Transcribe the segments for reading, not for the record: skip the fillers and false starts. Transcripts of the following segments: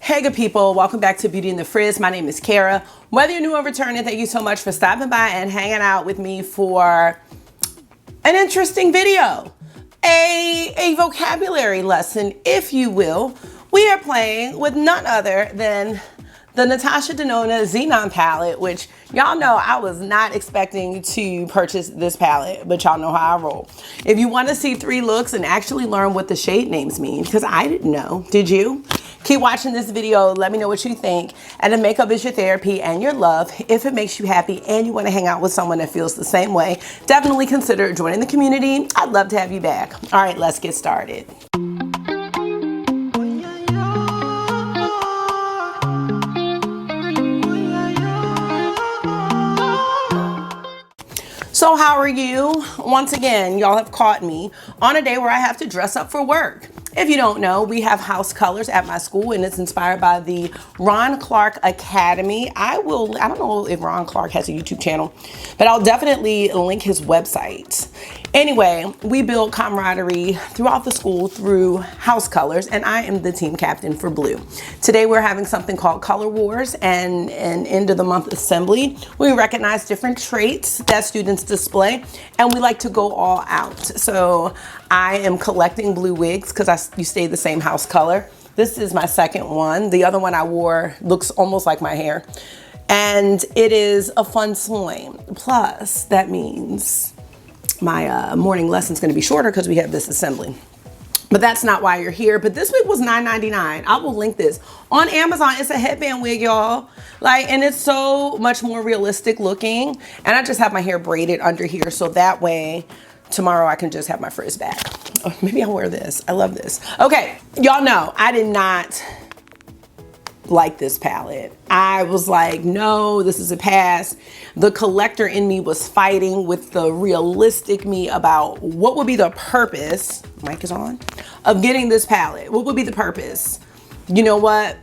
Hey good people, welcome back to Beauty and the Frizz. My name is Cara. Whether you're new or returning, thank you so much for stopping by and hanging out with me for an interesting video. A vocabulary lesson, if you will. We are playing with none other than the Natasha Denona Xenon Palette, which y'all know I was not expecting to purchase this palette, but y'all know how I roll. If you want to see 3 looks and actually learn what the shade names mean, because I didn't know, did you? Keep watching this video, let me know what you think. And the makeup is your therapy and your love. If it makes you happy and you want to hang out with someone that feels the same way, definitely consider joining the community. I'd love to have you back. All right, let's get started. So how are you? Once again, y'all have caught me on a day where I have to dress up for work. If you don't know, we have house colors at my school and it's inspired by the Ron Clark Academy. I don't know if Ron Clark has a YouTube channel, but I'll definitely link his website. Anyway, we build camaraderie throughout the school through house colors, and I am the team captain for blue. Today we're having something called Color Wars and an end of the month assembly. We recognize different traits that students display, and we like to go all out. So I am collecting blue wigs because you stay the same house color. This is my second one. The other one I wore looks almost like my hair, and it is a fun swing. Plus, that means my morning lesson's gonna be shorter because we have this assembly. But that's not why you're here. But this wig was $9.99. I will link this on Amazon. It's a headband wig, y'all. And it's so much more realistic looking. And I just have my hair braided under here, so that way tomorrow I can just have my frizz back. Oh, maybe I'll wear this. I love this. Okay, y'all know I did not like this palette. I was like, no, this is a pass. The collector in me was fighting with the realistic me about what would be the purpose, mic is on, of getting this palette. What would be the purpose? You know what?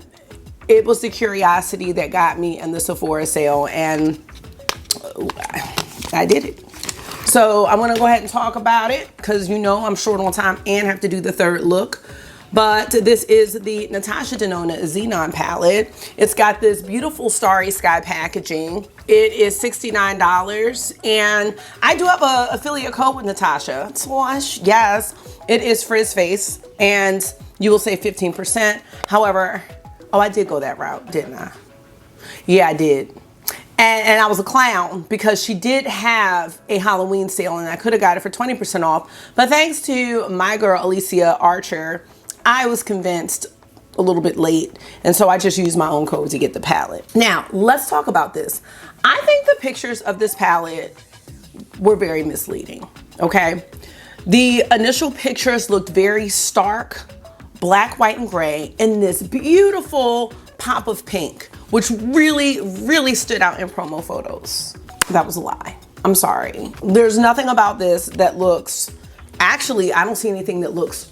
It was the curiosity that got me in the Sephora sale, and I did it. So I'm gonna go ahead and talk about it because you know I'm short on time and have to do the third look. But this is the Natasha Denona Xenon Palette. It's got this beautiful starry sky packaging. It is $69, and I do have an affiliate code with Natasha. Swash, yes, it is FRIZZFACE, and you will save 15%. However, oh, I did go that route, didn't I? Yeah, I did. And I was a clown because she did have a Halloween sale and I could have got it for 20% off. But thanks to my girl, Alicia Archer, I was convinced a little bit late, and so I just used my own code to get the palette. Now, let's talk about this. I think the pictures of this palette were very misleading, okay? The initial pictures looked very stark, black, white, and gray, and this beautiful pop of pink, which really, really stood out in promo photos. That was a lie. I'm sorry. There's nothing about this that looks, actually, I don't see anything that looks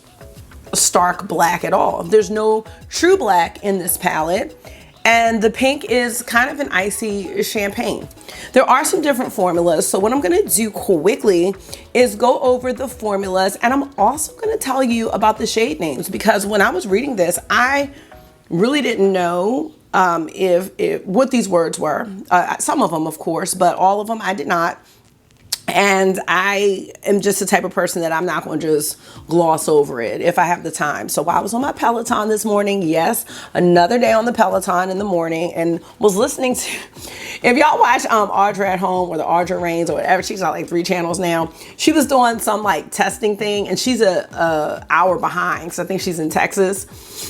stark black at all. There's no true black in this palette, and the pink is kind of an icy champagne. There are some different formulas, so what I'm gonna do quickly is go over the formulas, and I'm also gonna tell you about the shade names, because when I was reading this, I really didn't know if what these words were. Some of them, of course, but all of them I did not. And I am just the type of person that I'm not going to just gloss over it if I have the time. So while I was on my Peloton this morning, yes, another day on the Peloton in the morning, and was listening to, if y'all watch Audra at Home or the Audra Reigns or whatever, she's got like 3 channels now. She was doing some like testing thing, and she's a hour behind, so I think she's in Texas.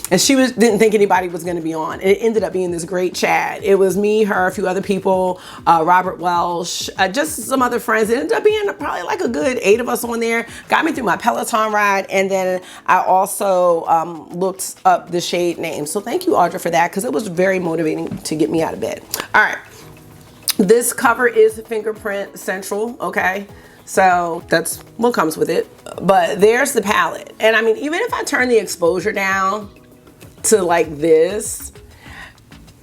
And she didn't think anybody was going to be on. It ended up being this great chat. It was me, her, a few other people, Robert Welsh, just some other friends. It ended up being probably like a good 8 of us on there. Got me through my Peloton ride, and then I also looked up the shade name. So thank you, Audra, for that, because it was very motivating to get me out of bed. All right, this cover is fingerprint central, okay? So that's what comes with it. But there's the palette. And I mean, even if I turn the exposure down to like this,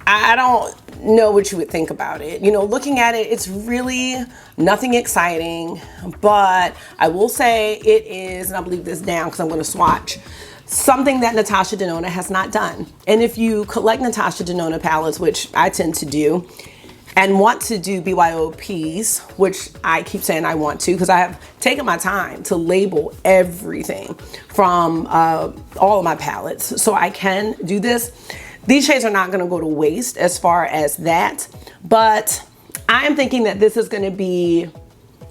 I don't know what you would think about it. You know, looking at it, it's really nothing exciting, but I will say it is, and I'll leave this down because I'm going to swatch, something that Natasha Denona has not done. And if you collect Natasha Denona palettes, which I tend to do, and want to do BYOPs, which I keep saying I want to, because I have taken my time to label everything from all of my palettes, so I can do this. These shades are not gonna go to waste as far as that, but I am thinking that this is gonna be,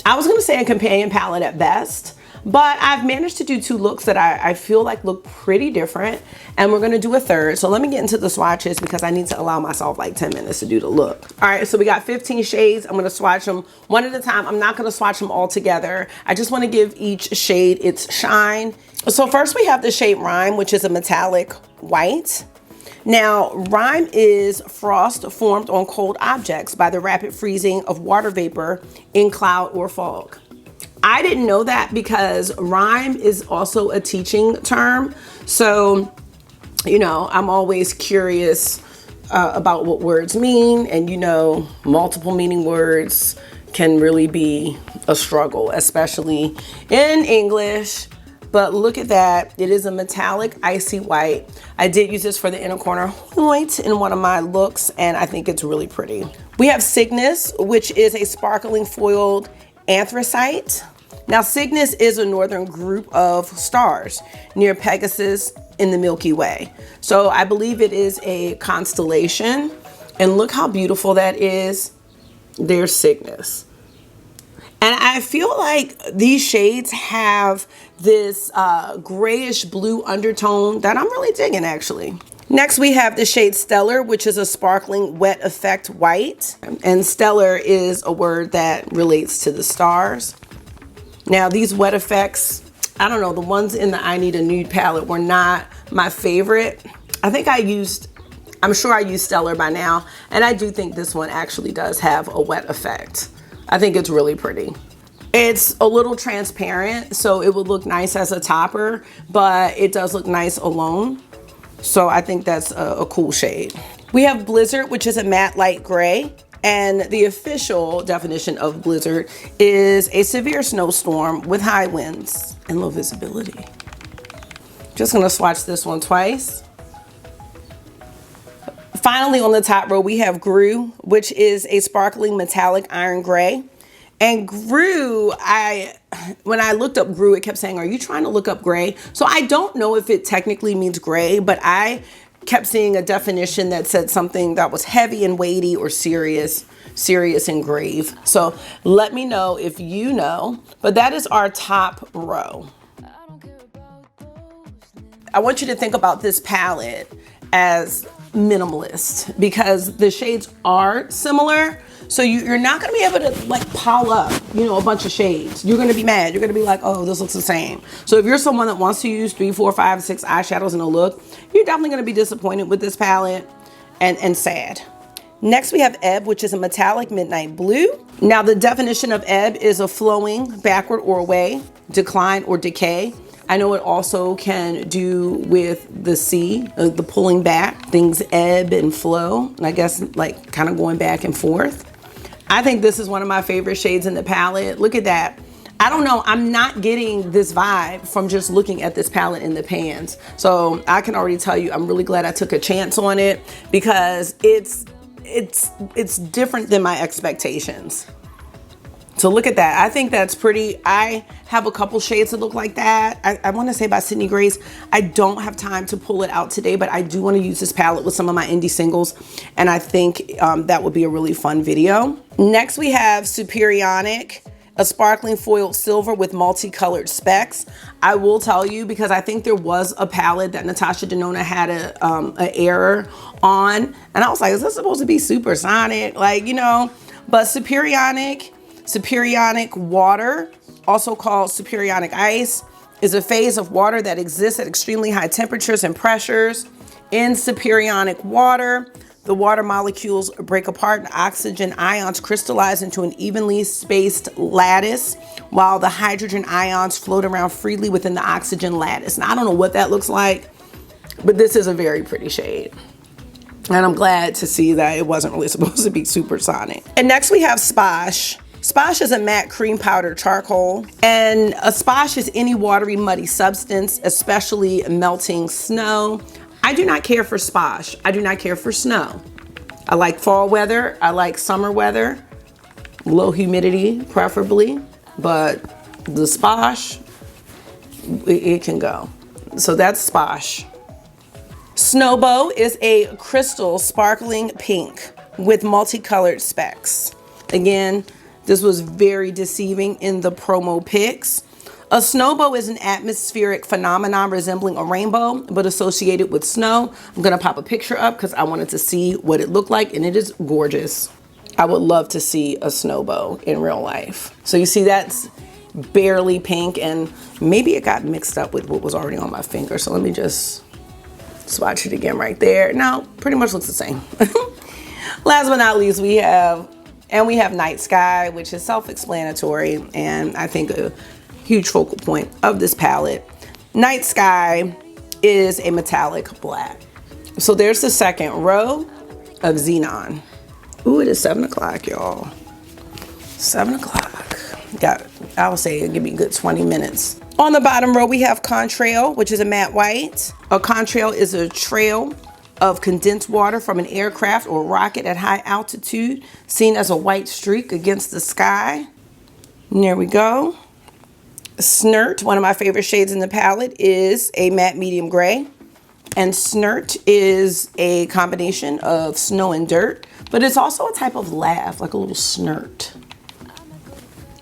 I was gonna say a companion palette at best, but I've managed to do two looks that I feel like look pretty different, and we're gonna do a third. So let me get into the swatches because I need to allow myself like 10 minutes to do the look. All right, so we got 15 shades. I'm gonna swatch them one at a time. I'm not gonna swatch them all together. I just wanna give each shade its shine. So first we have the shade Rime, which is a metallic white. Now, Rime is frost formed on cold objects by the rapid freezing of water vapor in cloud or fog. I didn't know that because rhyme is also a teaching term. So, you know, I'm always curious about what words mean, and you know, multiple meaning words can really be a struggle, especially in English. But look at that, it is a metallic icy white. I did use this for the inner corner white in one of my looks, and I think it's really pretty. We have Cygnus, which is a sparkling foiled anthracite. Now, Cygnus is a northern group of stars near Pegasus in the Milky Way. So I believe it is a constellation, and look how beautiful that is. There's Cygnus. And I feel like these shades have this grayish blue undertone that I'm really digging, actually. Next, we have the shade Stellar, which is a sparkling wet effect white. And stellar is a word that relates to the stars. Now, these wet effects, I don't know, the ones in the I Need a Nude palette were not my favorite. I think I'm sure I used Stellar by now, and I do think this one actually does have a wet effect. I think it's really pretty. It's a little transparent, so it would look nice as a topper, but it does look nice alone. So I think that's a cool shade. We have Blizzard, which is a matte light gray. And the official definition of blizzard is a severe snowstorm with high winds and low visibility. Just gonna swatch this one twice. Finally, on the top row, we have Gru, which is a sparkling metallic iron gray. And Gru, when I looked up Gru, it kept saying, are you trying to look up gray? So I don't know if it technically means gray, but I kept seeing a definition that said something that was heavy and weighty or serious and grave. So let me know if you know, but that is our top row. I want you to think about this palette as minimalist because the shades are similar. So you're not gonna be able to like pile up, you know, a bunch of shades. You're gonna be mad. You're gonna be like, oh, this looks the same. So if you're someone that wants to use 3, 4, 5, 6 eyeshadows in a look, you're definitely gonna be disappointed with this palette and sad. Next, we have Ebb, which is a metallic midnight blue. Now, the definition of Ebb is a flowing backward or away, decline or decay. I know it also can do with the sea, the pulling back. Things ebb and flow, and I guess like kind of going back and forth. I think this is one of my favorite shades in the palette. Look at that. I don't know, I'm not getting this vibe from just looking at this palette in the pans. So I can already tell you, I'm really glad I took a chance on it because it's different than my expectations. So look at that. I think that's pretty. I have a couple shades that look like that. I want to say by Sydney Grace. I don't have time to pull it out today, but I do want to use this palette with some of my indie singles. And I think that would be a really fun video. Next, we have Superionic, a sparkling foiled silver with multicolored specks. I will tell you, because I think there was a palette that Natasha Denona had a error on. And I was like, is this supposed to be supersonic? Like, you know, but Superionic water, also called Superionic ice, is a phase of water that exists at extremely high temperatures and pressures. In Superionic water, the water molecules break apart and oxygen ions crystallize into an evenly spaced lattice, while the hydrogen ions float around freely within the oxygen lattice. Now, I don't know what that looks like, but this is a very pretty shade. And I'm glad to see that it wasn't really supposed to be supersonic. And next we have Sposh, Splash is a matte cream powder charcoal, and a splash is any watery, muddy substance, especially melting snow. I do not care for splash. I do not care for snow. I like fall weather. I like summer weather, low humidity preferably, but the splash, it can go. So that's splash. Snowbow is a crystal sparkling pink with multicolored specks. Again, this was very deceiving in the promo pics. A snowbow is an atmospheric phenomenon resembling a rainbow, but associated with snow. I'm gonna pop a picture up because I wanted to see what it looked like, and it is gorgeous. I would love to see a snowbow in real life. So you see that's barely pink, and maybe it got mixed up with what was already on my finger. So let me just swatch it again right there. Now, pretty much looks the same. Last but not least, we have Night Sky, which is self-explanatory, and I think a huge focal point of this palette. Night Sky is a metallic black. So there's the second row of Xenon. Ooh, it is 7 o'clock, y'all. 7 o'clock. I would say it'll give me a good 20 minutes. On the bottom row, we have Contrail, which is a matte white. A contrail is a trail of condensed water from an aircraft or rocket at high altitude, seen as a white streak against the sky. And there we go. Snert, one of my favorite shades in the palette, is a matte medium gray. And Snert is a combination of snow and dirt, but it's also a type of laugh, like a little snert.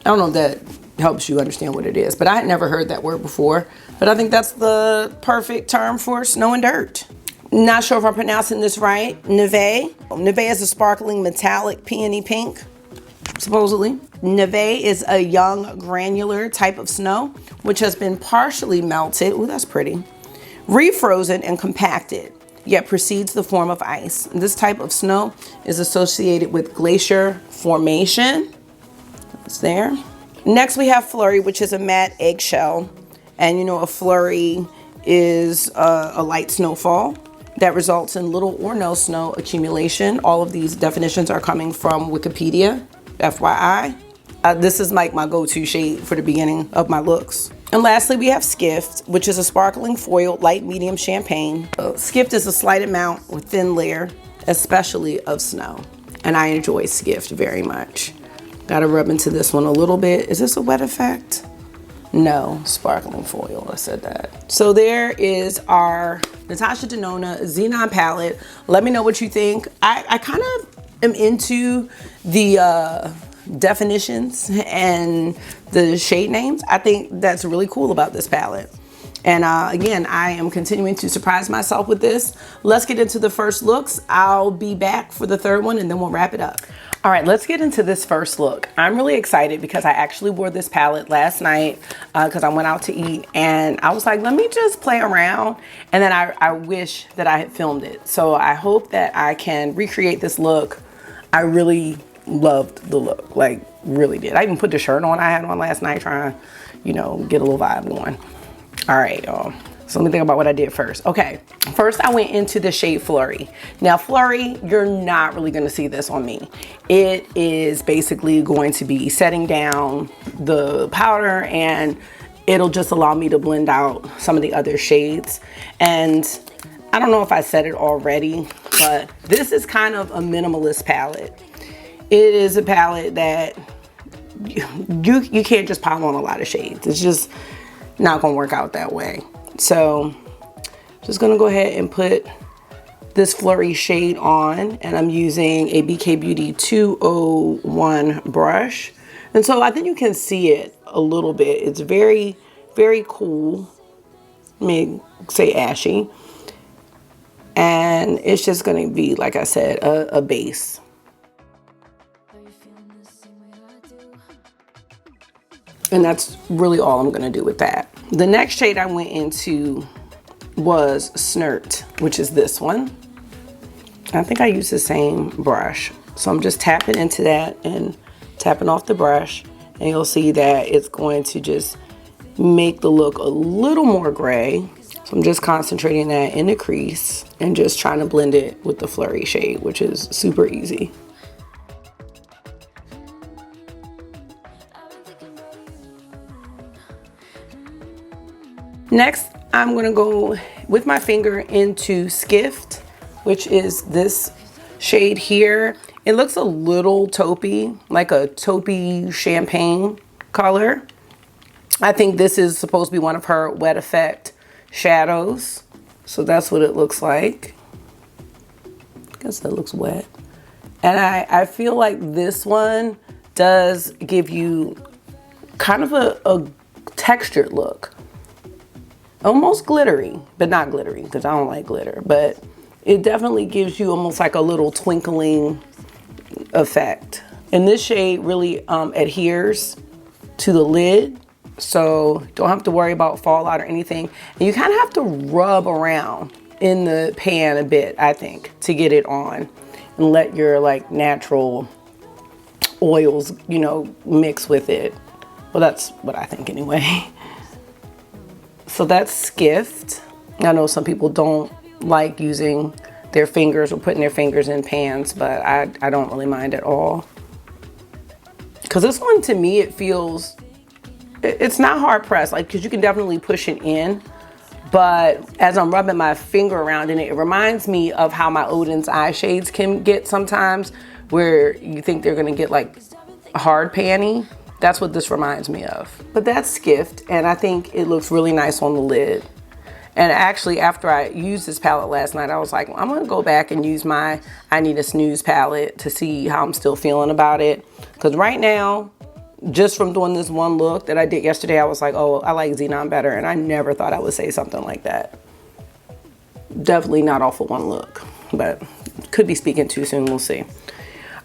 I don't know if that helps you understand what it is, but I had never heard that word before. But I think that's the perfect term for snow and dirt. Not sure if I'm pronouncing this right. Neve. Neve is a sparkling metallic peony pink, supposedly. Neve is a young granular type of snow, which has been partially melted. Ooh, that's pretty. Refrozen and compacted, yet precedes the form of ice. This type of snow is associated with glacier formation. It's there. Next we have Flurry, which is a matte eggshell. And you know, a flurry is a light snowfall that results in little or no snow accumulation. All of these definitions are coming from Wikipedia, FYI. This is like my go-to shade for the beginning of my looks. And lastly, we have Skift, which is a sparkling foil, light medium champagne. Skift is a slight amount or thin layer, especially of snow. And I enjoy Skift very much. Gotta rub into this one a little bit. Is this a wet effect? No, sparkling foil, I said that. So there is our Natasha Denona Xenon palette. Let me know what you think. I kind of am into the definitions and the shade names. I think that's really cool about this palette. And again, I am continuing to surprise myself with this. Let's get into the first looks. I'll be back for the third one and then we'll wrap it up. All right, let's get into this first look. I'm really excited because I actually wore this palette last night because I went out to eat and I was like, let me just play around. And then I wish that I had filmed it. So I hope that I can recreate this look. I really loved the look, like really did. I even put the shirt on I had on last night trying to, you know, get a little vibe going. All right, y'all. So let me think about what I did first. Okay, first I went into the shade Flurry. Now Flurry, you're not really gonna see this on me. It is basically going to be setting down the powder and it'll just allow me to blend out some of the other shades. And I don't know if I said it already, but this is kind of a minimalist palette. It is a palette that you can't just pile on a lot of shades. It's just not gonna work out that way. So just gonna go ahead and put this Flurry shade on, and I'm using a BK Beauty 201 brush. And so I think you can see it a little bit. It's very, very cool. Let me say ashy. And it's just gonna be, like I said, a base. And that's really all I'm gonna do with that. The next shade I went into was Snert, which is this one. I think I used the same brush. So I'm just tapping into that and tapping off the brush, and you'll see that it's going to just make the look a little more gray. So I'm just concentrating that in the crease and just trying to blend it with the Flurry shade, which is super easy. Next, I'm gonna go with my finger into Skift, which is this shade here. It looks a little taupey, like a taupey champagne color. I think this is supposed to be one of her Wet Effect shadows. So that's what it looks like. I guess that looks wet. And I feel like this one does give you kind of a textured look. Almost glittery, but not glittery because I don't like glitter. But it definitely gives you almost like a little twinkling effect. And this shade really adheres to the lid. So don't have to worry about fallout or anything. And you kind of have to rub around in the pan a bit, I think, to get it on. And let your like natural oils, you know, mix with it. Well, that's what I think anyway. So that's Skift. I know some people don't like using their fingers or putting their fingers in pans, but I don't really mind at all. Because this one, to me, it feels, it's not hard pressed, like, because you can definitely push it in. But as I'm rubbing my finger around in it, it reminds me of how my Odin's eye shades can get sometimes, where you think they're gonna get like hard panny. That's what this reminds me of. But that's Skift, and I think it looks really nice on the lid. And actually, after I used this palette last night, I was like, well, I'm gonna go back and use my I Need a Snooze palette to see how I'm still feeling about it. Because right now, just from doing this one look that I did yesterday, I was like, oh, I like Xenon better. And I never thought I would say something like that. Definitely not off of one look, but could be speaking too soon, we'll see.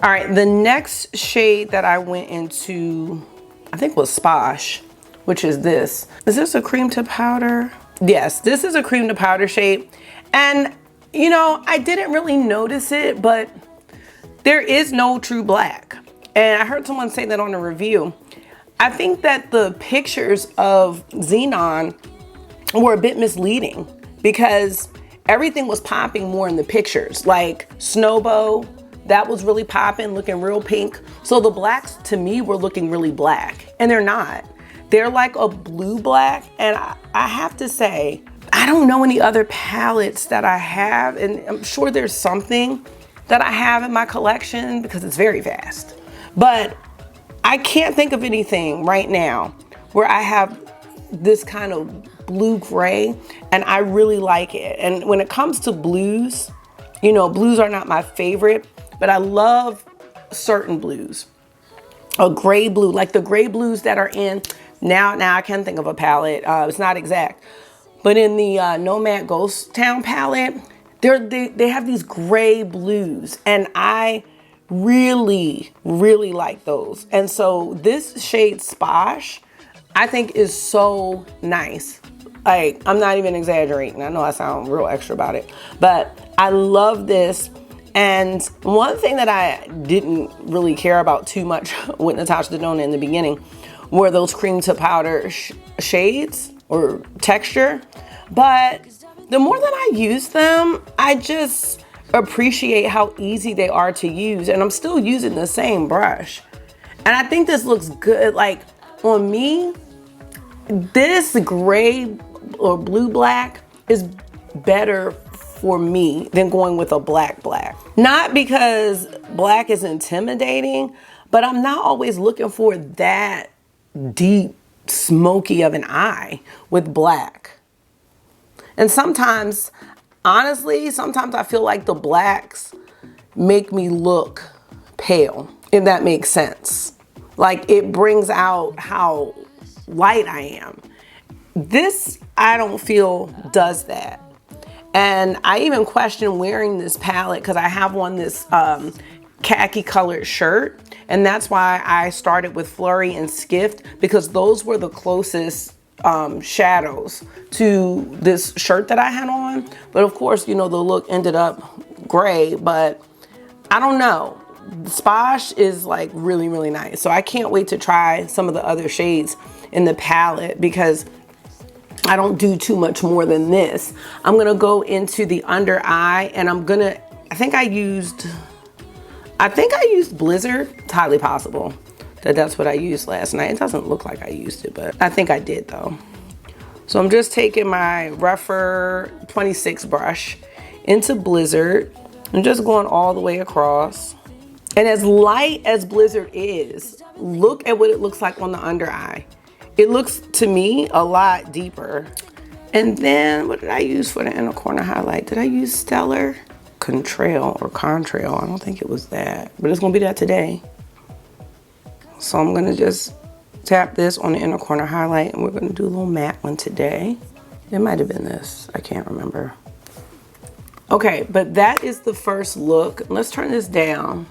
All right, the next shade that I went into, I think was Sposh, which is this. Is this a cream to powder? Yes, this is a cream to powder shade. And, you know, I didn't really notice it, but there is no true black. And I heard someone say that on a review. I think that the pictures of Xenon were a bit misleading because everything was popping more in the pictures. Like Snowbow, that was really popping, looking real pink. So the blacks to me were looking really black, and they're not. They're like a blue black. And I have to say, I don't know any other palettes that I have, and I'm sure there's something that I have in my collection because it's very vast. But I can't think of anything right now where I have this kind of blue gray, and I really like it. And when it comes to blues, you know, blues are not my favorite, but I love certain blues. A gray blue, like the gray blues that are in, now I can think of a palette, it's not exact, but in the Nomad Ghost Town palette, they have these gray blues, and I really like those. And so this shade Sposh, I think is so nice. Like, I'm not even exaggerating. I know I sound real extra about it, but I love this. And one thing that I didn't really care about too much with Natasha Denona in the beginning were those cream to powder shades or texture. But the more that I use them, I just appreciate how easy they are to use, and I'm still using the same brush. And I think this looks good. Like on me, this gray or blue black is better for me than going with a black. Not because black is intimidating, but I'm not always looking for that deep smoky of an eye with black. And sometimes, honestly, sometimes I feel like the blacks make me look pale, if that makes sense. Like it brings out how light I am. This, I don't feel does that. And I even question wearing this palette because I have on this khaki colored shirt. And that's why I started with Flurry and Skift, because those were the closest shadows to this shirt that I had on. But of course, you know, the look ended up gray, but I don't know. Sposh is like really nice. So I can't wait to try some of the other shades in the palette because I don't do too much more than this. I'm gonna go into the under eye, and I think I used Blizzard. It's highly possible that that's what I used last night. It doesn't look like I used it, but I think I did though. So I'm just taking my rougher 26 brush into Blizzard and just going all the way across. And as light as Blizzard is, look at what it looks like on the under eye. It looks to me a lot deeper. And then what did I use for the inner corner highlight? Did I use Stellar? Contrail or Contrail, I don't think it was that, but it's gonna be that today. So I'm gonna just tap this on the inner corner highlight, and we're gonna do a little matte one today. It might have been this, I can't remember. Okay, but that is the first look. Let's turn this down.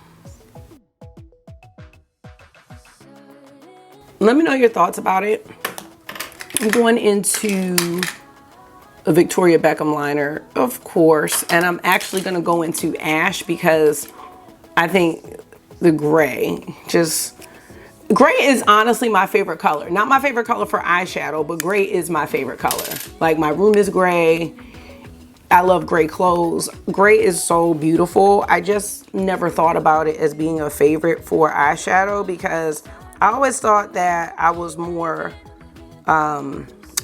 Let me know your thoughts about it. I'm going into a Victoria Beckham liner, of course, and I'm actually gonna go into Ash because I think the gray is honestly my favorite color. Not my favorite color for eyeshadow, but gray is my favorite color. Like, my room is gray. I love gray clothes. Gray is so beautiful. I just never thought about it as being a favorite for eyeshadow because I always thought that I was more,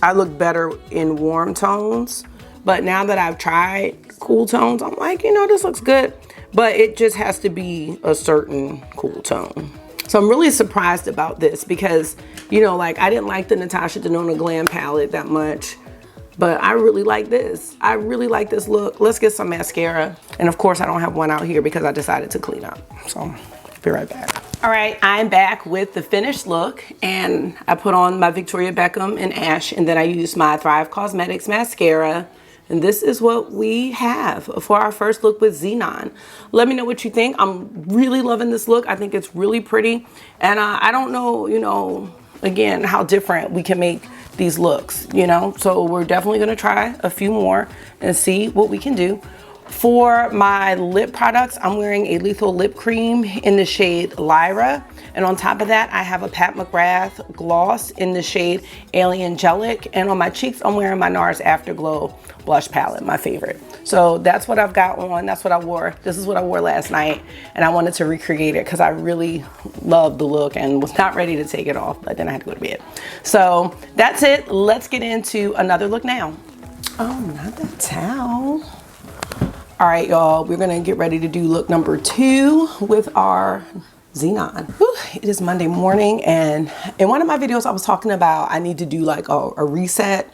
I look better in warm tones. But now that I've tried cool tones, I'm like, you know, this looks good. But it just has to be a certain cool tone. So I'm really surprised about this because, you know, like, I didn't like the Natasha Denona Glam palette that much. But I really like this. I really like this look. Let's get some mascara. And of course, I don't have one out here because I decided to clean up. So, be right back. All right, I'm back with the finished look, and I put on my Victoria Beckham and Ash, and then I used my Thrive Cosmetics mascara. And this is what we have for our first look with Xenon. Let me know what you think. I'm really loving this look. I think it's really pretty. And I don't know, you know, again, how different we can make these looks, you know? So we're definitely gonna try a few more and see what we can do. For my lip products, I'm wearing a Lethal Lip Cream in the shade Lyra. And on top of that, I have a Pat McGrath gloss in the shade Aliangelic. And on my cheeks, I'm wearing my NARS Afterglow blush palette, my favorite. So that's what I've got on. That's what I wore. This is what I wore last night. And I wanted to recreate it because I really loved the look and was not ready to take it off. But then I had to go to bed. So that's it. Let's get into another look now. Oh, not that towel. All right, y'all, we're gonna get ready to do look number 2 with our Xenon. Whew, it is Monday morning, and in one of my videos I was talking about I need to do like a reset,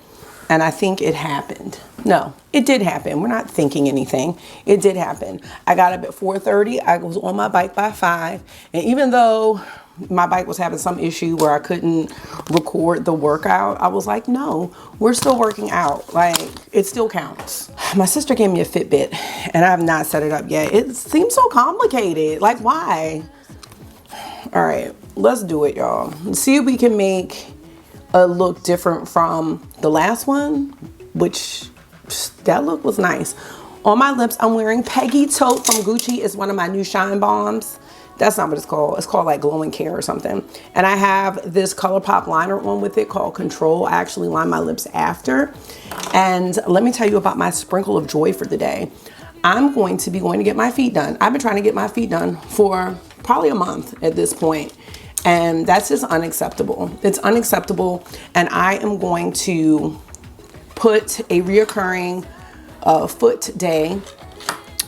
and I think it happened. No, it did happen. We're not thinking anything. It did happen. I got up at 4:30. I was on my bike by 5, and even though my bike was having some issue where I couldn't record the workout, I was like, no, we're still working out. Like, it still counts. My sister gave me a Fitbit and I have not set it up yet. It seems so complicated. Like, why? All right, let's do it, y'all. See if we can make a look different from the last one, which that look was nice. On my lips, I'm wearing Peggy Tote from Gucci. It's one of my new Shine Bombs. That's not what it's called. It's called like Glowing Care or something. And I have this ColourPop liner on with it called Control. I actually line my lips after. And let me tell you about my sprinkle of joy for the day. I'm going to be going to get my feet done. I've been trying to get my feet done for probably a month at this point. And that's just unacceptable. It's unacceptable. And I am going to put a reoccurring foot day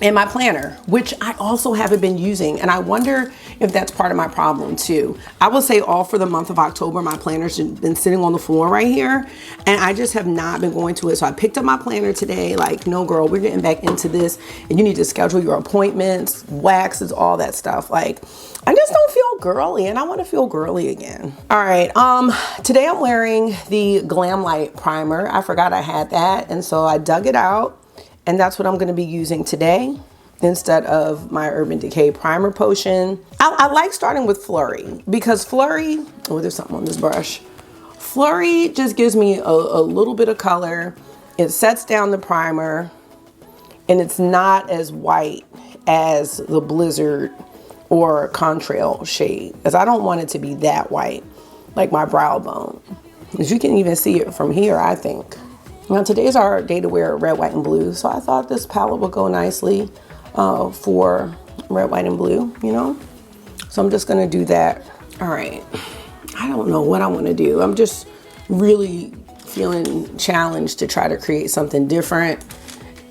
in my planner, which I also haven't been using. And I wonder if that's part of my problem too. I will say all for the month of October, my planner's been sitting on the floor right here and I just have not been going to it. So I picked up my planner today, like, no girl, we're getting back into this and you need to schedule your appointments, waxes, all that stuff. Like, I just don't feel girly and I want to feel girly again. All right, today I'm wearing the Glam Light primer. I forgot I had that. And so I dug it out. And that's what I'm gonna be using today instead of my Urban Decay primer potion. I like starting with Flurry because Flurry, oh, there's something on this brush. Flurry just gives me a little bit of color. It sets down the primer and it's not as white as the Blizzard or Contrail shade, as I don't want it to be that white, like my brow bone. As you can even see it from here, I think. Now today's our day to wear red, white, and blue, so I thought this palette would go nicely for red, white, and blue, you know? So I'm just gonna do that. All right, I don't know what I wanna do. I'm just really feeling challenged to try to create something different.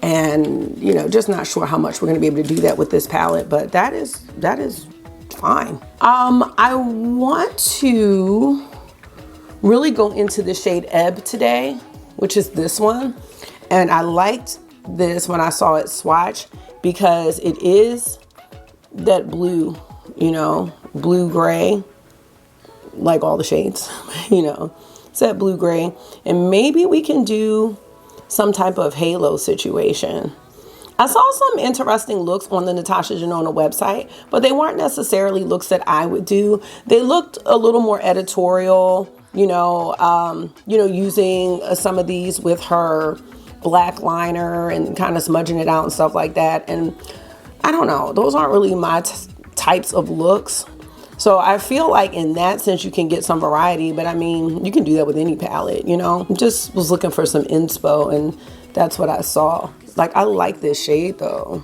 And, you know, just not sure how much we're going to be able to do that with this palette, but that is fine. I want to really go into the shade Ebb today, which is this one. And I liked this when I saw it swatch because it is that blue, you know, blue gray, like all the shades, you know, it's that blue gray. And maybe we can do some type of halo situation. I saw some interesting looks on the Natasha Denona website, but they weren't necessarily looks that I would do. They looked a little more editorial, you know, using some of these with her black liner and kind of smudging it out and stuff like that. And I don't know, those aren't really my types of looks. So I feel like in that sense, you can get some variety, but I mean, you can do that with any palette, you know. Just was looking for some inspo and that's what I saw. Like, I like this shade though.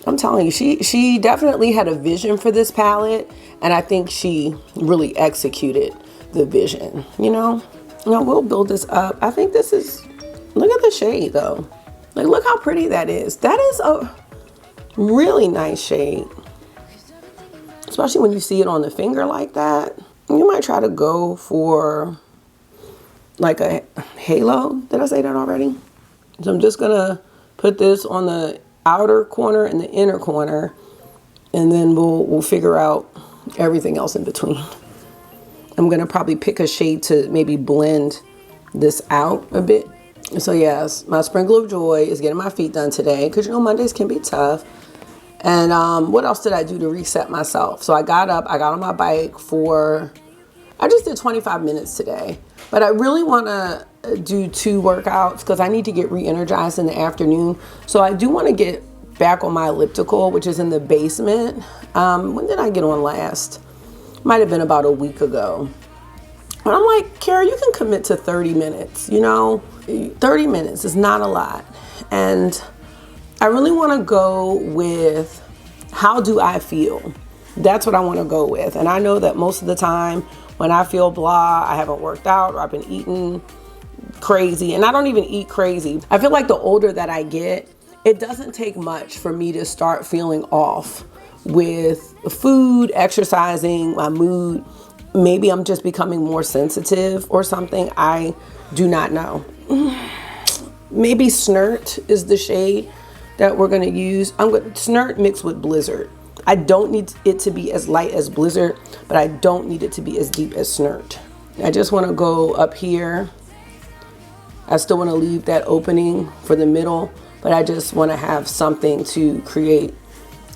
I'm telling you, she definitely had a vision for this palette, and I think she really executed the vision, you know. Now we'll build this up. I think this is, look at the shade though. Like, look how pretty that is. That is a really nice shade. Especially when you see it on the finger like that. You might try to go for like a halo. Did I say that already? So I'm just gonna put this on the outer corner and the inner corner, and then we'll figure out everything else in between. I'm gonna probably pick a shade to maybe blend this out a bit. So yes, my sprinkle of joy is getting my feet done today, because you know Mondays can be tough. And what else did I do to reset myself? So I got up, I got on my bike I just did 25 minutes today. But I really want to do 2 workouts because I need to get re-energized in the afternoon. So I do want to get back on my elliptical, which is in the basement. When did I get on last? Might have been about a week ago. But I'm like, Cara, you can commit to 30 minutes, you know? 30 minutes is not a lot. And I really want to go with how do I feel? That's what I want to go with. And I know that most of the time when I feel blah, I haven't worked out or I've been eating crazy, and I don't even eat crazy. I feel like the older that I get, it doesn't take much for me to start feeling off with food, exercising, my mood. Maybe I'm just becoming more sensitive or something. I do not know. Maybe Snert is the shade that we're going to use. I'm going Snert mixed with Blizzard. I don't need it to be as light as Blizzard, but I don't need it to be as deep as Snert. I just want to go up here. I still want to leave that opening for the middle, but I just want to have something to create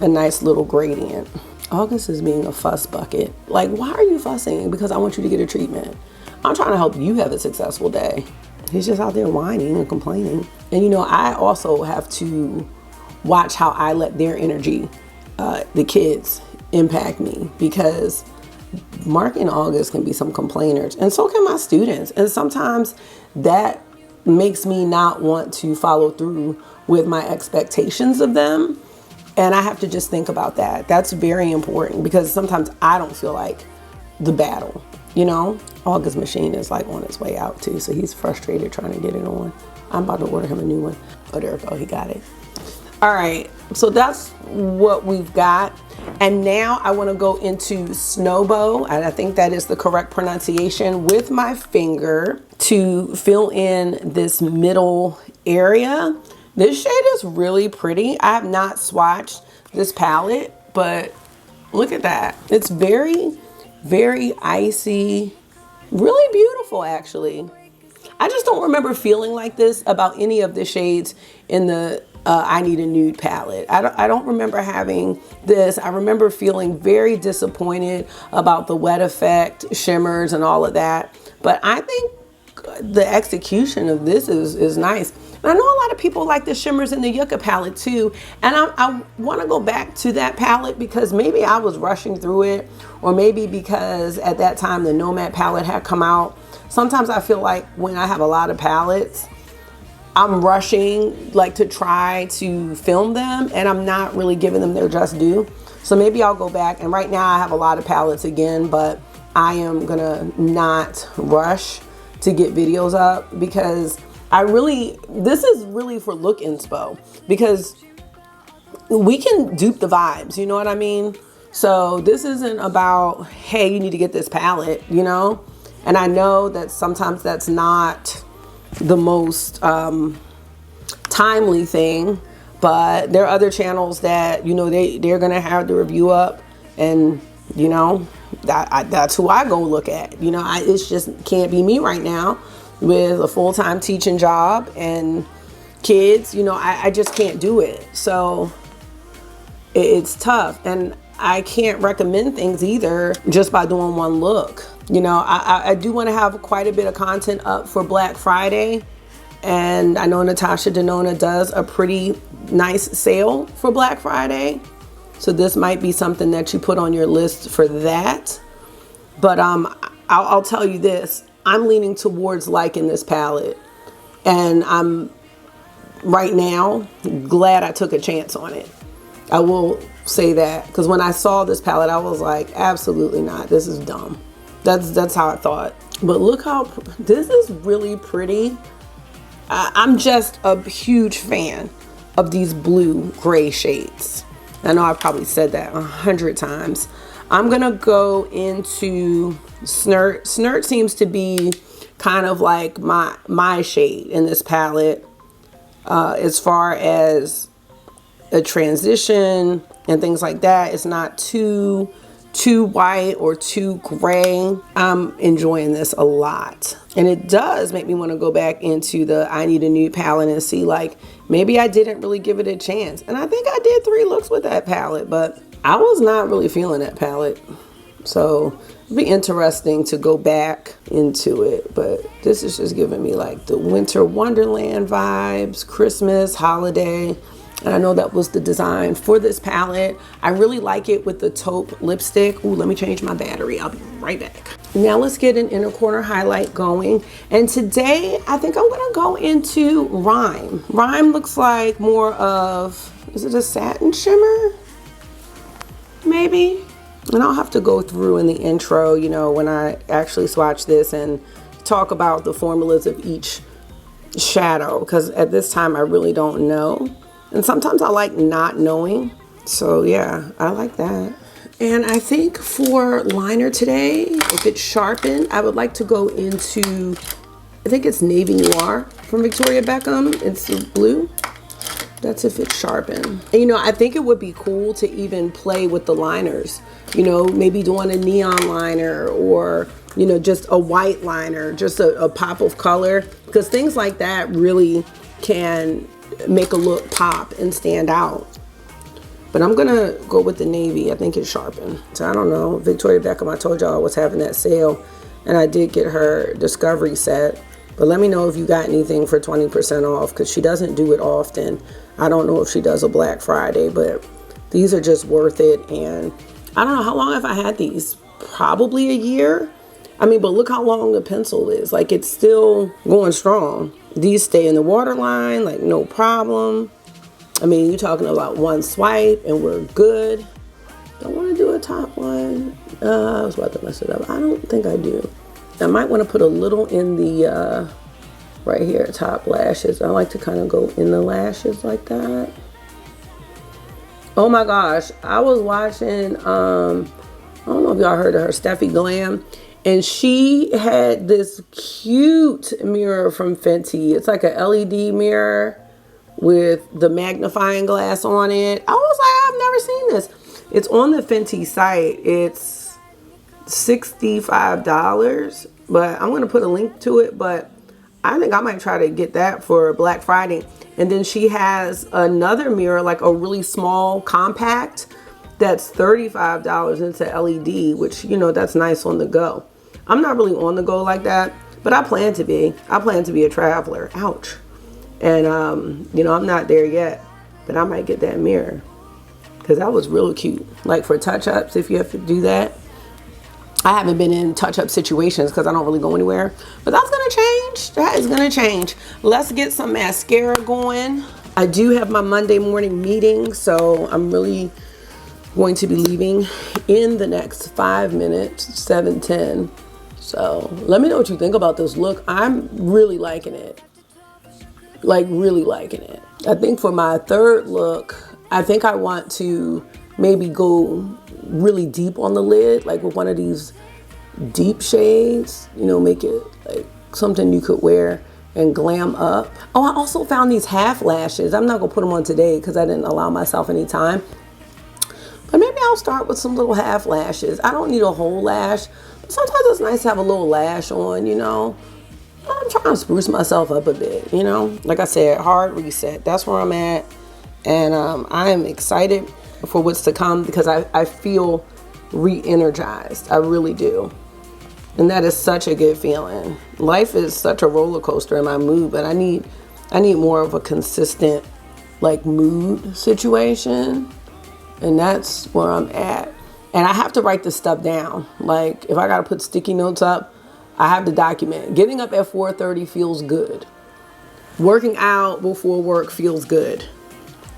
a nice little gradient. August is being a fuss bucket. Like, why are you fussing? Because I want you to get a treatment. I'm trying to help you have a successful day. He's just out there whining and complaining. And you know, I also have to watch how I let their energy, the kids, impact me, because Mark and August can be some complainers, and so can my students. And sometimes that makes me not want to follow through with my expectations of them. And I have to just think about that. That's very important, because sometimes I don't feel like the battle, you know? August's machine is like on its way out too, so he's frustrated trying to get it on. I'm about to order him a new one. Oh, there we go, he got it. All right, so that's what we've got. And now I want to go into Snowbow, and I think that is the correct pronunciation, with my finger to fill in this middle area. This shade is really pretty. I have not swatched this palette, but look at that. It's very, very icy, really beautiful actually. I just don't remember feeling like this about any of the shades in the I Need a Nude palette. I don't remember having this. I remember feeling very disappointed about the wet effect, shimmers, and all of that. But I think the execution of this is nice. And I know a lot of people like the shimmers in the Yucca palette too. And I want to go back to that palette because maybe I was rushing through it, or maybe because at that time the Nomad palette had come out. Sometimes I feel like when I have a lot of palettes, I'm rushing like to try to film them, and I'm not really giving them their just due. So maybe I'll go back, and right now I have a lot of palettes again, but I am gonna not rush to get videos up, because this is really for look inspo, because we can dupe the vibes, you know what I mean? So this isn't about, hey, you need to get this palette, you know? And I know that sometimes that's not the most timely thing, but there are other channels that, you know, they're gonna have the review up, and you know, that's who I go look at. You know, it's just can't be me right now with a full-time teaching job and kids. You know, I just can't do it. So it's tough, and I can't recommend things either just by doing one look. You know, I do want to have quite a bit of content up for Black Friday, and I know Natasha Denona does a pretty nice sale for Black Friday. So this might be something that you put on your list for that. But I'll tell you this, I'm leaning towards liking this palette. And I'm right now glad I took a chance on it. I will say that, because when I saw this palette, I was like, absolutely not. This is dumb. That's how I thought. But look how, this is really pretty. I'm just a huge fan of these blue gray shades. I know I've probably said that 100 times. I'm gonna go into Snert. Snert seems to be kind of like my shade in this palette, as far as a transition and things like that. It's not too white or too gray. I'm enjoying this a lot, and it does make me want to go back into the I Need a Nude palette and see, like, maybe I didn't really give it a chance. And I think I did 3 looks with that palette, but I was not really feeling that palette. So it'd be interesting to go back into it. But this is just giving me like the winter wonderland vibes, Christmas, holiday. And I know that was the design for this palette. I really like it with the taupe lipstick. Ooh, let me change my battery. I'll be right back. Now let's get an inner corner highlight going. And today, I think I'm gonna go into Rhyme. Rhyme looks like more of, is it a satin shimmer? Maybe. And I'll have to go through in the intro, you know, when I actually swatch this and talk about the formulas of each shadow, because at this time I really don't know. And sometimes I like not knowing. So yeah, I like that. And I think for liner today, if it's sharpened, I would like to go into, I think it's Navy Noir from Victoria Beckham. It's blue. That's if it's sharpened. And you know, I think it would be cool to even play with the liners. You know, maybe doing a neon liner, or, you know, just a white liner, just a pop of color. Because things like that really can make a look pop and stand out. But I'm gonna go with the navy. I think it's sharpened. So I don't know. Victoria Beckham, I told y'all I was having that sale, and I did get her discovery set. But let me know if you got anything for 20% off, because she doesn't do it often. I don't know if she does a Black Friday, but these are just worth it. And I don't know, how long have I had these? Probably a year. I mean, but look how long the pencil is. Like, it's still going strong. These stay in the waterline, like, no problem. I mean, you're talking about one swipe and we're good. Don't want to do a top one. I was about to mess it up. I don't think I do. I might want to put a little in the, right here, top lashes. I like to kind of go in the lashes like that. Oh my gosh. I was watching, I don't know if y'all heard of her, Steffi Glam. And she had this cute mirror from Fenty. It's like a LED mirror with the magnifying glass on it. I was like, I've never seen this. It's on the Fenty site. It's $65, but I'm going to put a link to it. But I think I might try to get that for Black Friday. And then she has another mirror, like a really small compact, that's $35. It's a LED, which, you know, that's nice on the go. I'm not really on the go like that, but I plan to be. I plan to be a traveler. Ouch. And, you know, I'm not there yet, but I might get that mirror, because that was real cute. Like for touch-ups, if you have to do that. I haven't been in touch-up situations because I don't really go anywhere, but that's going to change. That is going to change. Let's get some mascara going. I do have my Monday morning meeting, so I'm really going to be leaving in the next 5 minutes, 7:10. So let me know what you think about this look. I'm really liking it. Like really liking it. I think for my third look, I think I want to maybe go really deep on the lid, like with one of these deep shades, you know, make it like something you could wear and glam up. Oh, I also found these half lashes. I'm not gonna put them on today because I didn't allow myself any time. But maybe I'll start with some little half lashes. I don't need a whole lash, but sometimes it's nice to have a little lash on, you know. I'm trying to spruce myself up a bit, you know. Like I said, hard reset. That's where I'm at. And I am excited for what's to come because I feel re-energized. I really do. And that is such a good feeling. Life is such a roller coaster in my mood, but I need more of a consistent like mood situation. And that's where I'm at. And I have to write this stuff down. Like if I got to put sticky notes up, I have to document. Getting up at 4:30 feels good. Working out before work feels good.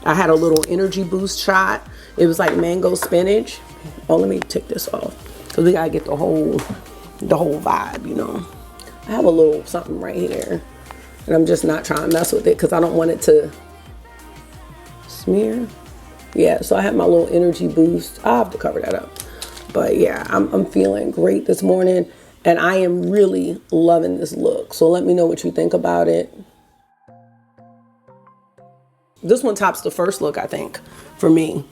I had a little energy boost shot. It was like mango spinach. Oh, let me take this off because we gotta get the whole vibe, you know. I have a little something right here, and I'm just not trying to mess with it because I don't want it to smear. Yeah, so I have my little energy boost. I'll have to cover that up. But yeah, I'm feeling great this morning. And I am really loving this look. So let me know what you think about it. This one tops the first look, I think, for me.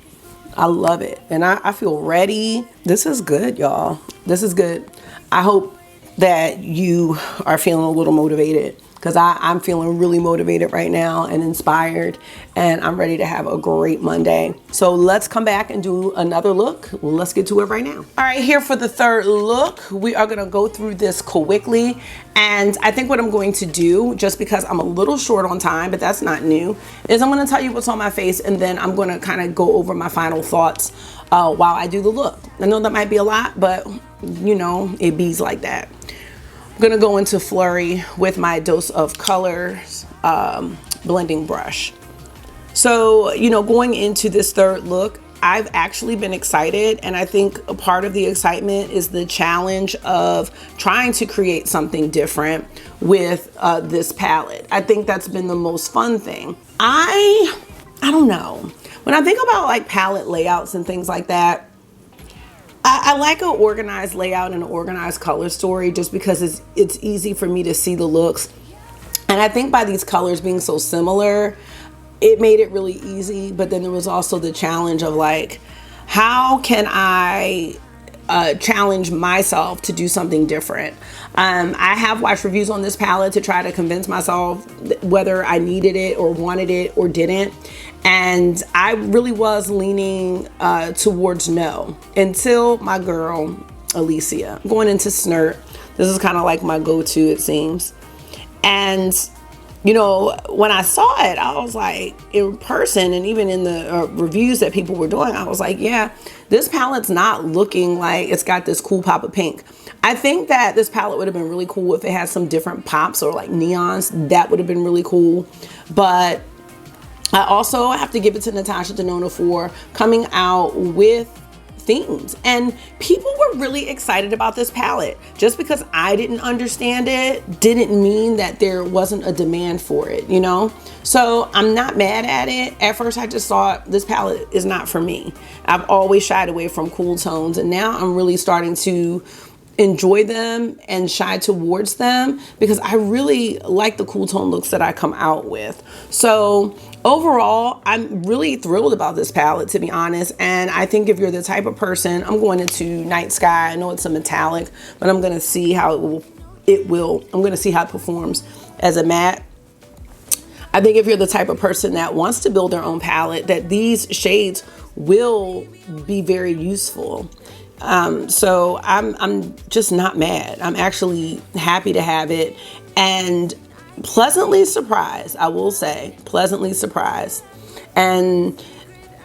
I love it. And I feel ready. This is good, y'all. This is good. I hope that you are feeling a little motivated because I'm feeling really motivated right now and inspired, and I'm ready to have a great Monday. So let's come back and do another look. Let's get to it right now. All right, here for the third look, we are gonna go through this quickly. And I think what I'm going to do, just because I'm a little short on time, but that's not new, is I'm gonna tell you what's on my face, and then I'm gonna kind of go over my final thoughts while I do the look. I know that might be a lot, but you know, it bees like that. I'm gonna go into Flurry with my Dose of Colors blending brush. So, you know, going into this third look, I've actually been excited, and I think a part of the excitement is the challenge of trying to create something different with this palette. I think that's been the most fun thing. I don't know. When I think about like palette layouts and things like that, I like an organized layout and an organized color story just because it's easy for me to see the looks. And I think by these colors being so similar, it made it really easy. But then there was also the challenge of like, how can I challenge myself to do something different? I have watched reviews on this palette to try to convince myself whether I needed it or wanted it or didn't. And I really was leaning towards no until my girl, Alicia. Going into Snurt, this is kind of like my go-to, it seems. And, you know, when I saw it, I was like, in person and even in the reviews that people were doing, I was like, yeah, this palette's not looking like it's got this cool pop of pink. I think that this palette would have been really cool if it had some different pops or like neons. That would have been really cool. But I also have to give it to Natasha Denona for coming out with themes, and people were really excited about this palette. Just because I didn't understand it didn't mean that there wasn't a demand for it, you know? So I'm not mad at it. At first I just thought this palette is not for me. I've always shied away from cool tones, and now I'm really starting to enjoy them and shy towards them because I really like the cool tone looks that I come out with. So overall, I'm really thrilled about this palette, to be honest. And I think if you're the type of person, I'm going into Night Sky. I know it's a metallic, but I'm going to see how I'm going to see how it performs as a matte. I think if you're the type of person that wants to build their own palette, that these shades will be very useful. So I'm just not mad. I'm actually happy to have it and pleasantly surprised. I will say pleasantly surprised. And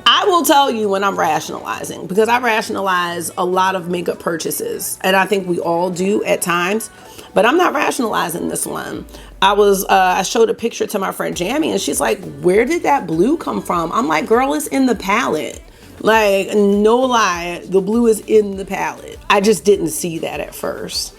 I will tell you when I'm rationalizing, because I rationalize a lot of makeup purchases, and I think we all do at times, but I'm not rationalizing this one. I showed a picture to my friend Jamie, and she's like, where did that blue come from? I'm like, girl, it's in the palette. Like, no lie, the blue is in the palette. I just didn't see that at first.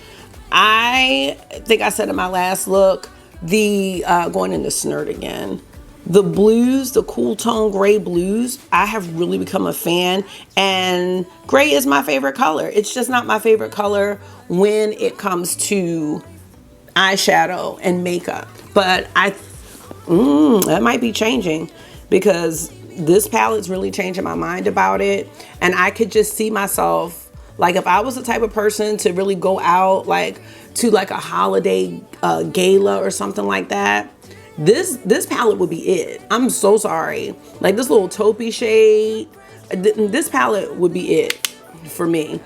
I think I said in my last look, the going into Snert again, the blues, the cool tone gray blues, I have really become a fan, and gray is my favorite color. It's just not my favorite color when it comes to eyeshadow and makeup, but that might be changing, because this palette's really changing my mind about it. And I could just see myself, like, if I was the type of person to really go out, like, to like a holiday gala or something like that, this palette would be it. I'm so sorry. Like, this little taupey shade, this palette would be it for me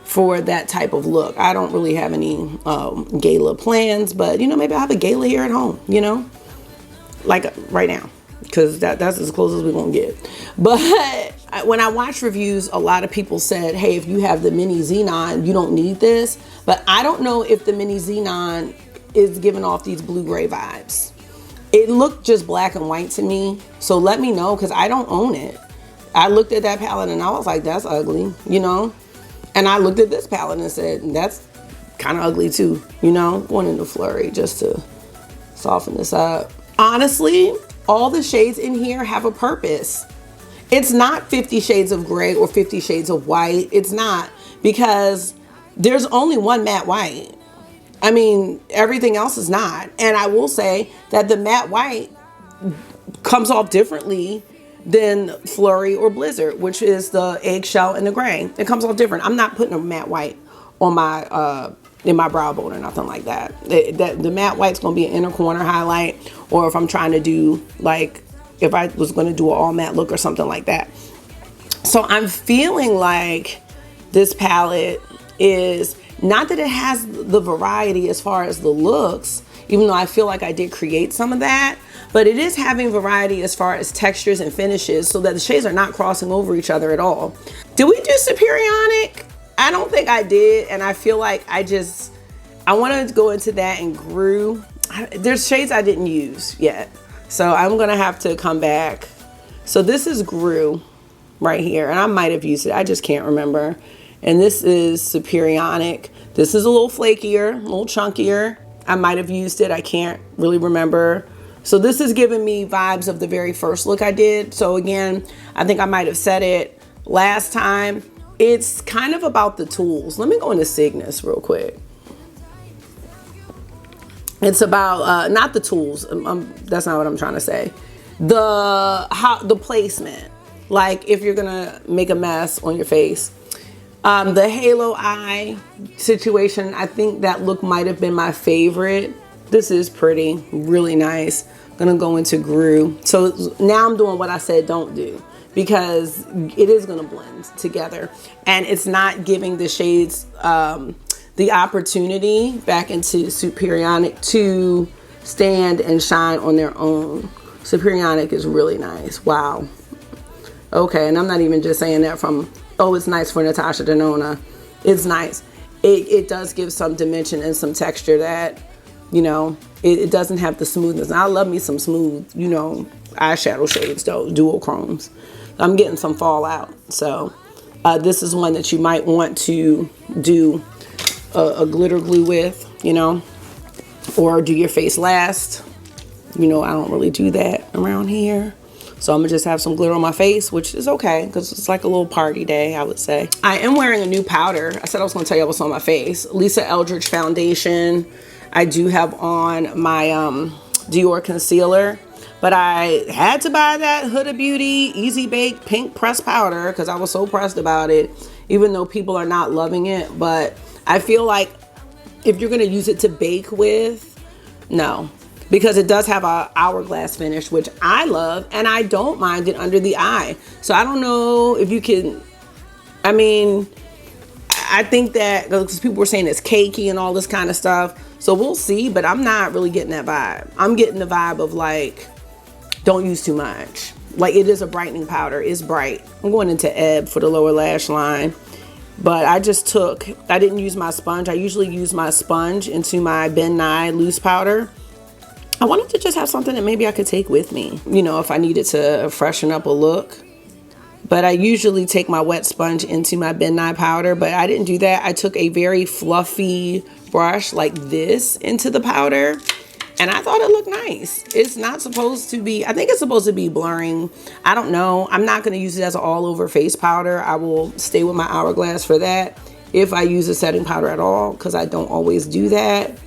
for that type of look. I don't really have any gala plans, but, you know, maybe I'll have a gala here at home, you know, like right now, because that's as close as we're gonna get. But when I watch reviews, a lot of people said, hey, if you have the mini Xenon, you don't need this. But I don't know if the mini Xenon is giving off these blue-gray vibes. It looked just black and white to me, so let me know, because I don't own it. I looked at that palette and I was like, that's ugly, you know? And I looked at this palette and said, that's kind of ugly too, you know? Going into Flurry just to soften this up. Honestly, all the shades in here have a purpose. It's not 50 shades of gray or 50 shades of white. It's not, because there's only one matte white. I mean, everything else is not. And I will say that the matte white comes off differently than Flurry or Blizzard, which is the eggshell and the gray. It comes off different. I'm not putting a matte white on my in my brow bone or nothing like that. The matte white's gonna be an inner corner highlight, or if I'm trying to do, like, if I was gonna do an all matte look or something like that. So I'm feeling like this palette is, not that it has the variety as far as the looks, even though I feel like I did create some of that, but it is having variety as far as textures and finishes, so that the shades are not crossing over each other at all. Did we do Superionic? I don't think I did, and I feel like I want to go into that and Grew. There's shades I didn't use yet, so I'm gonna have to come back. So this is Grew right here, and I might have used it, I just can't remember. And this is Superionic. This is a little flakier, a little chunkier. I might have used it, I can't really remember. So this is giving me vibes of the very first look I did. So again, I think I might have said it last time. It's kind of about the tools. Let me go into Cygnus real quick. It's about, not the tools, that's not what I'm trying to say. The placement. Like, if you're gonna make a mess on your face. The halo eye situation, I think that look might have been my favorite. This is pretty, really nice. Gonna go into Grew. So now I'm doing what I said don't do, because it is gonna blend together, and it's not giving the shades the opportunity back into Superionic to stand and shine on their own. Superionic is really nice. Wow. Okay, and I'm not even just saying that from, oh, it's nice for Natasha Denona. It's nice. It does give some dimension and some texture that, you know, it doesn't have the smoothness. And I love me some smooth, you know, eyeshadow shades though, duochromes. I'm getting some fallout. So this is one that you might want to do a glitter glue with, you know, or do your face last. You know, I don't really do that around here. So I'm gonna just have some glitter on my face, which is okay, because it's like a little party day, I would say. I am wearing a new powder. I said I was gonna tell you what's on my face. Lisa Eldridge foundation. I do have on my Dior concealer, but I had to buy that Huda Beauty Easy Bake Pink Pressed Powder because I was so pressed about it, even though people are not loving it. But I feel like if you're gonna use it to bake with, no. Because it does have a hourglass finish, which I love, and I don't mind it under the eye. So I don't know if you can, I mean, I think that, because people were saying it's cakey and all this kind of stuff. So we'll see, but I'm not really getting that vibe. I'm getting the vibe of like, don't use too much. Like, it is a brightening powder, it's bright. I'm going into Ebb for the lower lash line. But I didn't use my sponge. I usually use my sponge into my Ben Nye loose powder. I wanted to just have something that maybe I could take with me, you know, if I needed to freshen up a look. But I usually take my wet sponge into my benign powder, but I didn't do that. I took a very fluffy brush like this into the powder, and I thought it looked nice. It's not supposed to be, I think it's supposed to be blurring. I don't know. I'm not going to use it as an all over face powder. I will stay with my Hourglass for that if I use a setting powder at all, because I don't always do that,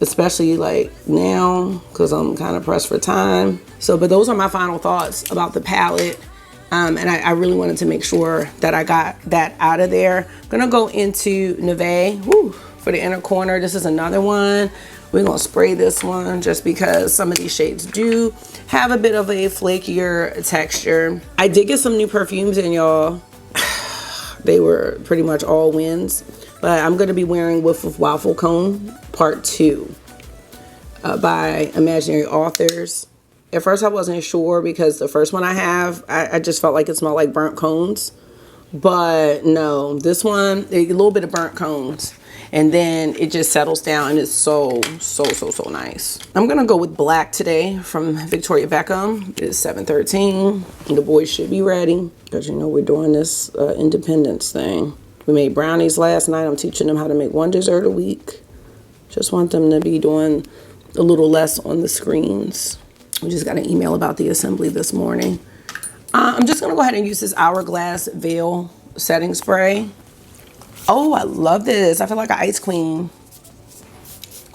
especially like now because I'm kind of pressed for time. So, but those are my final thoughts about the palette. And I really wanted to make sure that I got that out of there. I'm gonna go into Neve for the inner corner. This is another one. We're gonna spray this one just because some of these shades do have a bit of a flakier texture. I did get some new perfumes in, y'all. They were pretty much all wins, but I'm gonna be wearing Whiff of Waffle Cone Part 2 by Imaginary Authors. At first I wasn't sure because the first one I have, I just felt like it smelled like burnt cones. But no, this one, a little bit of burnt cones. And then it just settles down and it's so nice. I'm gonna go with black today from Victoria Beckham. It's 7:13. The boys should be ready because you know we're doing this independence thing. We made brownies last night. I'm teaching them how to make one dessert a week. Just want them to be doing a little less on the screens. We just got an email about the assembly this morning. I'm just gonna go ahead and use this Hourglass Veil setting spray. Oh, I love this. I feel like an ice queen.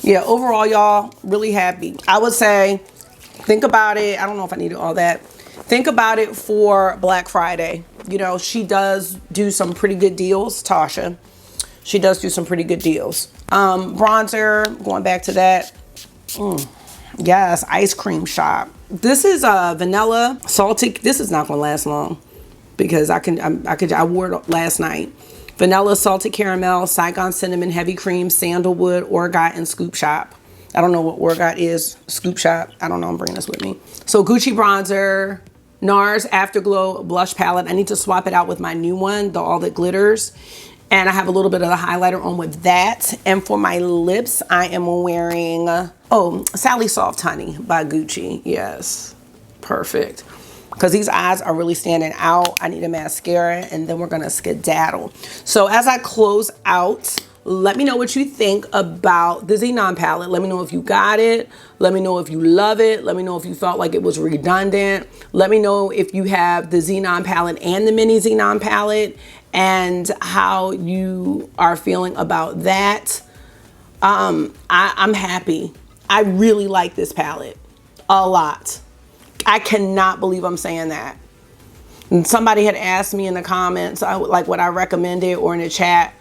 Yeah, overall, y'all, really happy. I would say, think about it. I don't know if I needed all that. Think about it for Black Friday. You know, she does do some pretty good deals, Tasha. She does do some pretty good deals. Bronzer, going back to that. Yes, Ice Cream Shop. This is a vanilla salted. This is not gonna last long because I wore it last night. Vanilla salted caramel, Saigon cinnamon, heavy cream, sandalwood, Orgot, and Scoop Shop. I don't know what Orgot is. Scoop Shop. I don't know. I'm bringing this with me. So Gucci bronzer, NARS Afterglow blush palette. I need to swap it out with my new one, the All That Glitters. And I have a little bit of the highlighter on with that. And for my lips, I am wearing, Sally Soft Honey by Gucci. Yes, perfect. Because these eyes are really standing out. I need a mascara, and then we're gonna skedaddle. So as I close out, let me know what you think about the Xenon palette. Let me know if you got it. Let me know if you love it. Let me know if you felt like it was redundant. Let me know if you have the Xenon palette and the mini Xenon palette and how you are feeling about that. I'm happy. I really like this palette a lot. I cannot believe I'm saying that. And somebody had asked me in the comments, like what I recommended or in the chat.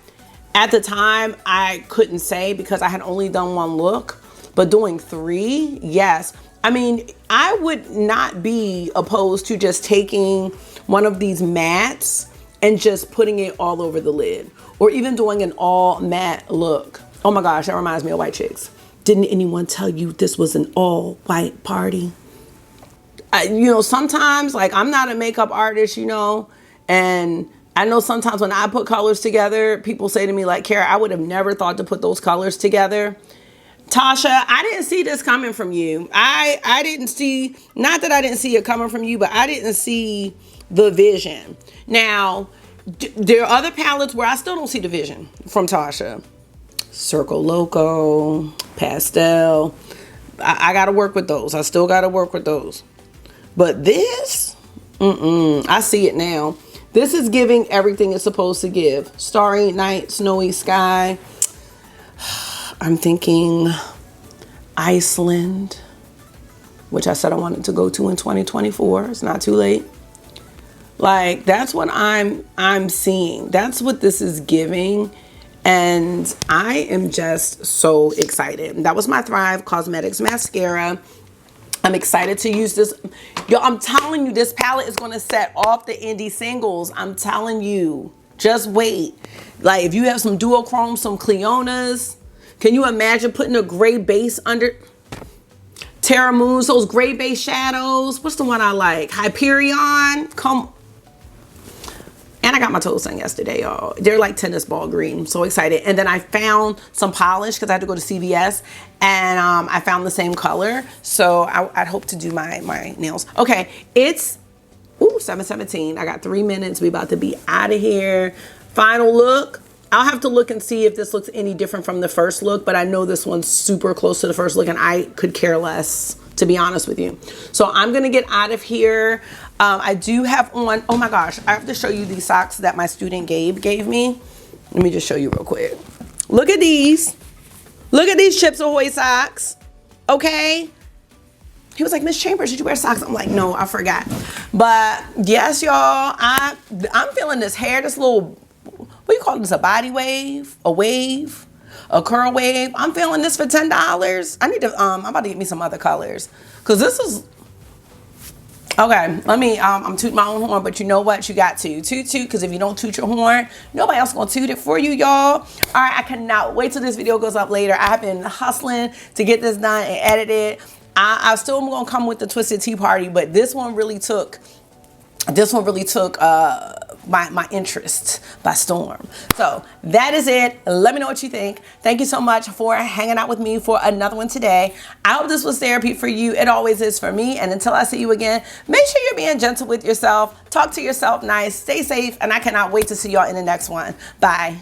At the time, I couldn't say because I had only done one look, but doing 3, yes. I mean, I would not be opposed to just taking one of these mattes and just putting it all over the lid, or even doing an all matte look. Oh my gosh, that reminds me of White Chicks. Didn't anyone tell you this was an all white party? You know, sometimes, like, I'm not a makeup artist, you know, and I know sometimes when I put colors together, people say to me like, Cara, I would have never thought to put those colors together. Tasha, I didn't see this coming from you. I didn't see, not that I didn't see it coming from you, but I didn't see the vision. Now, there are other palettes where I still don't see the vision from Tasha. Circle Loco, Pastel. I got to work with those. I still got to work with those. But this, I see it now. This is giving everything it's supposed to give. Starry night, snowy sky. I'm thinking Iceland, which I said I wanted to go to in 2024. It's not too late. Like, that's what I'm seeing. That's what this is giving. And I am just so excited. That was my Thrive Cosmetics mascara. I'm excited to use this. Yo, I'm telling you, this palette is going to set off the indie singles. I'm telling you. Just wait. Like, if you have some duochrome, some Cleonas, can you imagine putting a gray base under Terra Moons, those gray base shadows? What's the one I like? Hyperion. Come. And I got my toes done yesterday, y'all. They're like tennis ball green. So excited. And then I found some polish because I had to go to CVS. And I found the same color. So I'd hope to do my nails. Okay. It's, ooh, 7:17. I got 3 minutes. We about to be out of here. Final look. I'll have to look and see if this looks any different from the first look, but I know this one's super close to the first look and I could care less, to be honest with you. So I'm gonna get out of here. I do have on, oh my gosh, I have to show you these socks that my student Gabe gave me. Let me just show you real quick. Look at these. Look at these Chips Ahoy socks, okay? He was like, Miss Chambers, did you wear socks? I'm like, no, I forgot. But yes, y'all, I'm feeling this hair, this little, what do you call this, a body wave, a wave, a curl wave. I'm feeling this for $10. I need to, I'm about to get me some other colors. Cause this is, okay, let me, I'm tooting my own horn, but you know what? You got to toot, because if you don't toot your horn, nobody else gonna toot it for you, y'all. All right, I cannot wait till this video goes up later. I have been hustling to get this done and edit it. I still am gonna come with the Twisted Tea Party, but this one really took my interest by storm. So that is it. Let me know what you think. Thank you so much for hanging out with me for another one today. I hope this was therapy for you. It always is for me. And until I see you again, make sure you're being gentle with yourself. Talk to yourself nice. Stay safe. And I cannot wait to see y'all in the next one. Bye.